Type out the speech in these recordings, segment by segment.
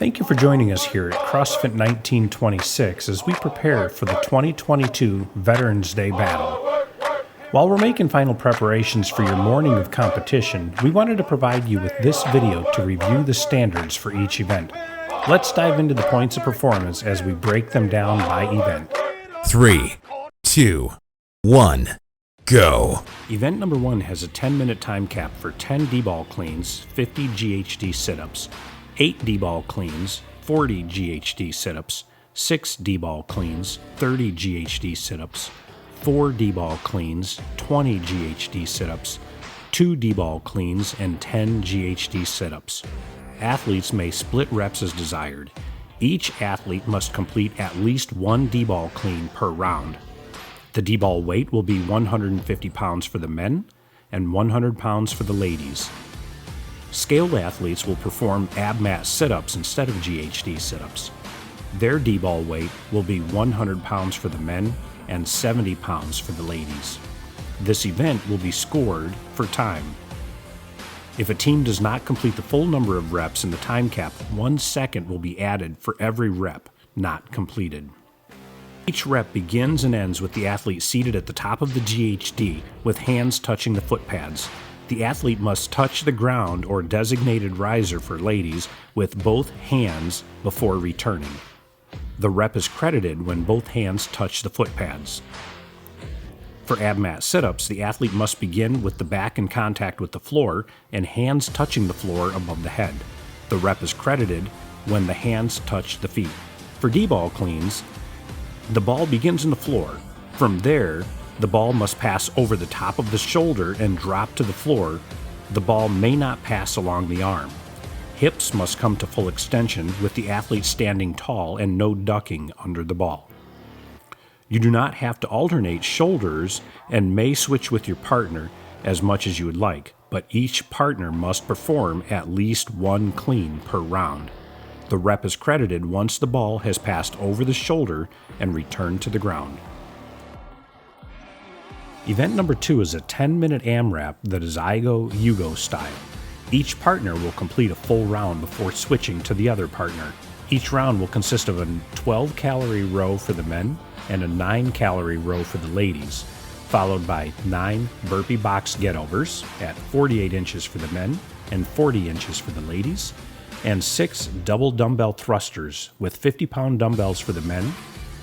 Thank you for joining us here at CrossFit 1926 as we prepare for the 2022 Veterans Day Battle. While we're making final preparations for your morning of competition, we wanted to provide you with this video to review the standards for each event. Let's dive into the points of performance as we break them down by event. 3, 2, 1, go. Event number 1 has a 10-minute time cap for 10 D-ball cleans, 50 GHD sit-ups, 8 D-ball cleans, 40 GHD sit-ups, 6 D-ball cleans, 30 GHD sit-ups, 4 D-ball cleans, 20 GHD sit-ups, 2 D-ball cleans, and 10 GHD sit-ups. Athletes may split reps as desired. Each athlete must complete at least 1 D-ball clean per round. The D-ball weight will be 150 pounds for the men and 100 pounds for the ladies. Scaled athletes will perform ab mat sit-ups instead of GHD sit-ups. Their D-ball weight will be 100 pounds for the men and 70 pounds for the ladies. This event will be scored for time. If a team does not complete the full number of reps in the time cap, 1 second will be added for every rep not completed. Each rep begins and ends with the athlete seated at the top of the GHD with hands touching the foot pads. The athlete must touch the ground or designated riser for ladies with both hands before returning. The rep is credited when both hands touch the foot pads. For ab mat sit-ups, the athlete must begin with the back in contact with the floor and hands touching the floor above the head. The rep is credited when the hands touch the feet. For D-ball cleans, the ball begins in the floor. From there, the ball must pass over the top of the shoulder and drop to the floor. The ball may not pass along the arm. Hips must come to full extension with the athlete standing tall and no ducking under the ball. You do not have to alternate shoulders and may switch with your partner as much as you would like, but each partner must perform at least 1 clean per round. The rep is credited once the ball has passed over the shoulder and returned to the ground. Event number 2 is a 10-minute AMRAP that is Igo-Yugo style. Each partner will complete a full round before switching to the other partner. Each round will consist of a 12-calorie row for the men and a 9-calorie row for the ladies, followed by 9 burpee box get-overs at 48 inches for the men and 40 inches for the ladies, and 6 double dumbbell thrusters with 50-pound dumbbells for the men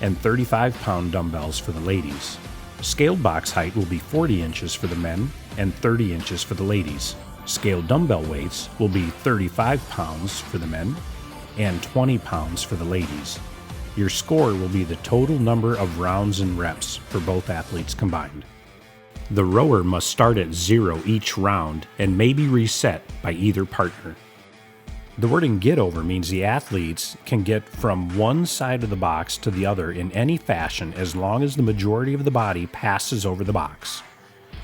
and 35-pound dumbbells for the ladies. Scaled box height will be 40 inches for the men and 30 inches for the ladies. Scaled dumbbell weights will be 35 pounds for the men and 20 pounds for the ladies. Your score will be the total number of rounds and reps for both athletes combined. The rower must start at 0 each round and may be reset by either partner. The wording get over means the athletes can get from one side of the box to the other in any fashion as long as the majority of the body passes over the box.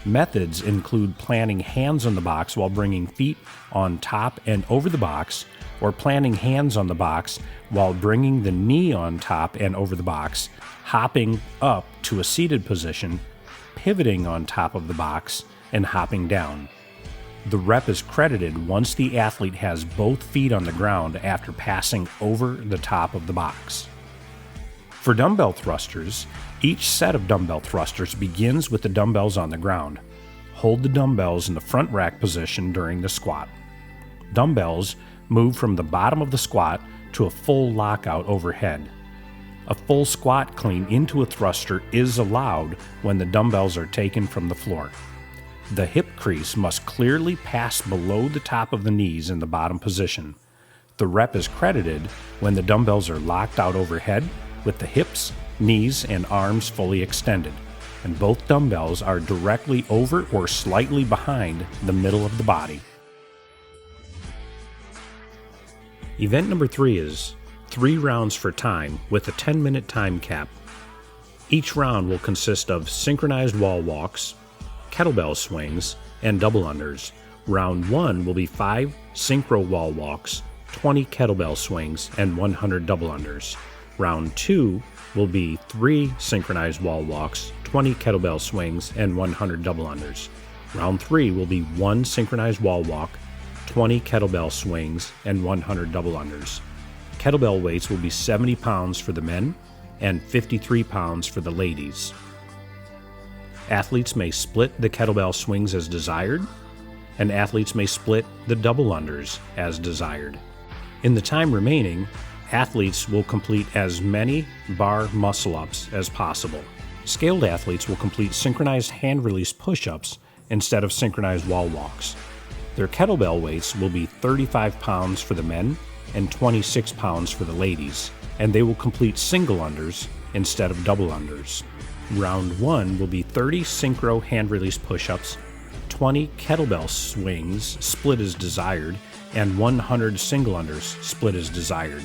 Methods include planting hands on the box while bringing feet on top and over the box, or planting hands on the box while bringing the knee on top and over the box, hopping up to a seated position, pivoting on top of the box, and hopping down. The rep is credited once the athlete has both feet on the ground after passing over the top of the box. For dumbbell thrusters, each set of dumbbell thrusters begins with the dumbbells on the ground. Hold the dumbbells in the front rack position during the squat. Dumbbells move from the bottom of the squat to a full lockout overhead. A full squat clean into a thruster is allowed when the dumbbells are taken from the floor. The hip crease must clearly pass below the top of the knees in the bottom position. The rep is credited when the dumbbells are locked out overhead with the hips, knees, and arms fully extended, and both dumbbells are directly over or slightly behind the middle of the body. Event number 3 is 3 rounds for time with a 10-minute time cap. Each round will consist of synchronized wall walks, kettlebell swings, and double unders. Round 1 will be 5 synchro wall walks, 20 kettlebell swings, and 100 double unders. Round 2 will be 3 synchronized wall walks, 20 kettlebell swings, and 100 double unders. Round 3 will be 1 synchronized wall walk, 20 kettlebell swings, and 100 double unders. kettlebell weights will be 70 pounds for the men and 53 pounds for the ladies. Athletes may split the kettlebell swings as desired, and athletes may split the double unders as desired. In the time remaining, athletes will complete as many bar muscle-ups as possible. Scaled athletes will complete synchronized hand-release push-ups instead of synchronized wall walks. Their kettlebell weights will be 35 pounds for the men and 26 pounds for the ladies, and they will complete single unders instead of double unders. Round 1 will be 30 synchro hand-release push-ups, 20 kettlebell swings split as desired, and 100 single unders split as desired,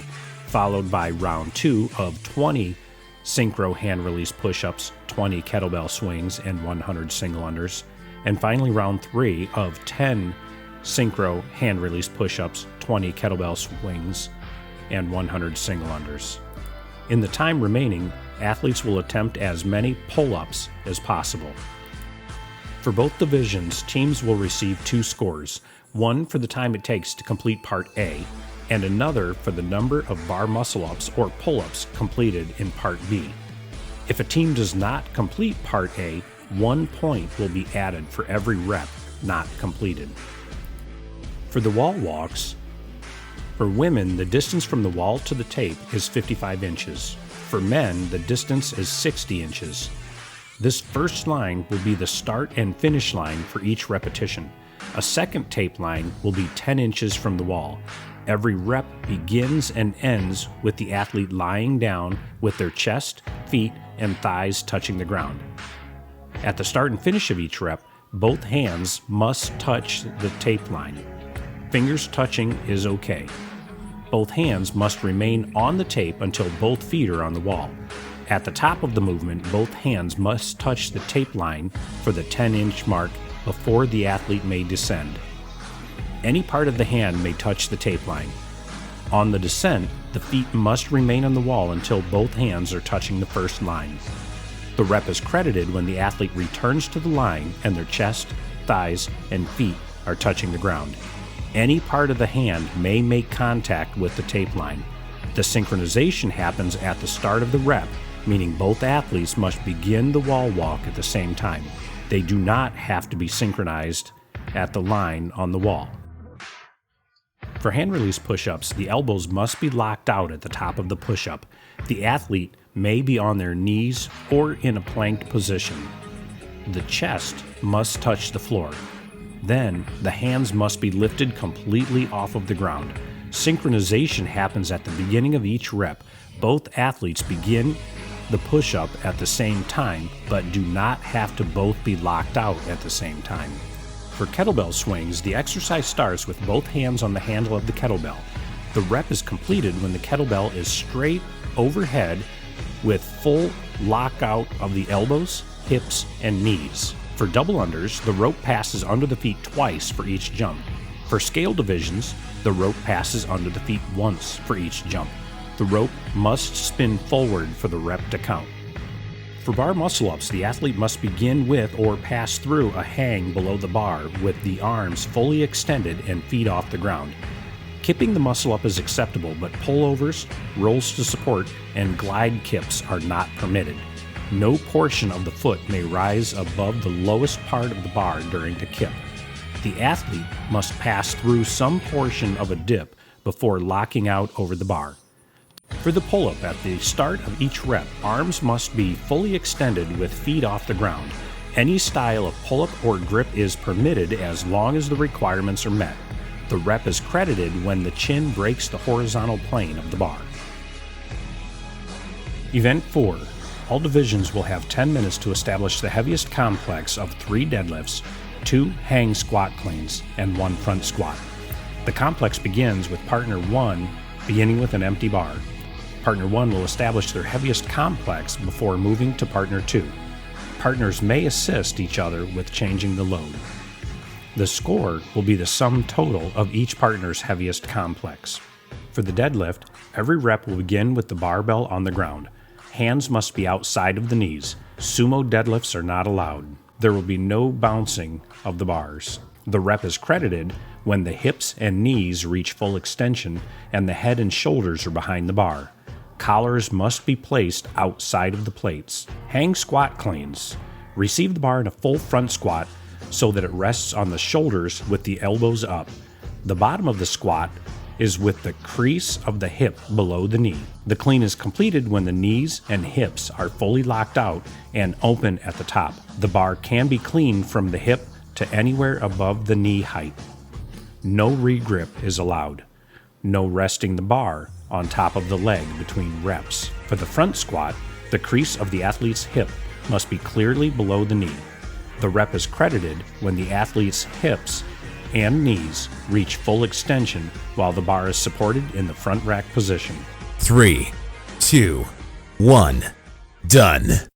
followed by round 2 of 20 synchro hand-release push-ups, 20 kettlebell swings, and 100 single unders, and finally round 3 of 10 synchro hand-release push-ups, 20 kettlebell swings, and 100 single unders. In the time remaining, athletes will attempt as many pull-ups as possible. For both divisions, teams will receive 2 scores, one for the time it takes to complete Part A, and another for the number of bar muscle-ups or pull-ups completed in Part B. If a team does not complete Part A, 1 point will be added for every rep not completed. For the wall walks, for women, the distance from the wall to the tape is 55 inches. For men, the distance is 60 inches. This first line will be the start and finish line for each repetition. A second tape line will be 10 inches from the wall. Every rep begins and ends with the athlete lying down with their chest, feet, and thighs touching the ground. At the start and finish of each rep, both hands must touch the tape line. Fingers touching is okay. Both hands must remain on the tape until both feet are on the wall. At the top of the movement, both hands must touch the tape line for the 10-inch mark before the athlete may descend. Any part of the hand may touch the tape line. On the descent, the feet must remain on the wall until both hands are touching the first line. The rep is credited when the athlete returns to the line and their chest, thighs, and feet are touching the ground. Any part of the hand may make contact with the tape line. The synchronization happens at the start of the rep, meaning both athletes must begin the wall walk at the same time. They do not have to be synchronized at the line on the wall. For hand release push-ups, the elbows must be locked out at the top of the push-up. The athlete may be on their knees or in a planked position. The chest must touch the floor. Then, the hands must be lifted completely off of the ground. Synchronization happens at the beginning of each rep. Both athletes begin the push-up at the same time, but do not have to both be locked out at the same time. For kettlebell swings, the exercise starts with both hands on the handle of the kettlebell. The rep is completed when the kettlebell is straight overhead with full lockout of the elbows, hips, and knees. For double unders, the rope passes under the feet twice for each jump. For scale divisions, the rope passes under the feet once for each jump. The rope must spin forward for the rep to count. For bar muscle-ups, the athlete must begin with or pass through a hang below the bar with the arms fully extended and feet off the ground. Kipping the muscle-up is acceptable, but pullovers, rolls to support, and glide kips are not permitted. No portion of the foot may rise above the lowest part of the bar during the kip. The athlete must pass through some portion of a dip before locking out over the bar. For the pull-up, at the start of each rep, arms must be fully extended with feet off the ground. Any style of pull-up or grip is permitted as long as the requirements are met. The rep is credited when the chin breaks the horizontal plane of the bar. Event 4. All divisions will have 10 minutes to establish the heaviest complex of 3 deadlifts, 2 hang squat cleans, and 1 front squat. The complex begins with partner 1 beginning with an empty bar. Partner 1 will establish their heaviest complex before moving to partner 2. Partners may assist each other with changing the load. The score will be the sum total of each partner's heaviest complex. For the deadlift, every rep will begin with the barbell on the ground. Hands must be outside of the knees. Sumo deadlifts are not allowed. There will be no bouncing of the bars. The rep is credited when the hips and knees reach full extension and the head and shoulders are behind the bar. Collars must be placed outside of the plates. Hang squat cleans. Receive the bar in a full front squat so that it rests on the shoulders with the elbows up. The bottom of the squat is with the crease of the hip below the knee. The clean is completed when the knees and hips are fully locked out and open at the top. The bar can be cleaned from the hip to anywhere above the knee height. No regrip is allowed. No resting the bar on top of the leg between reps. For the front squat, the crease of the athlete's hip must be clearly below the knee. The rep is credited when the athlete's hips and knees reach full extension while the bar is supported in the front rack position. 3, 2, 1, done.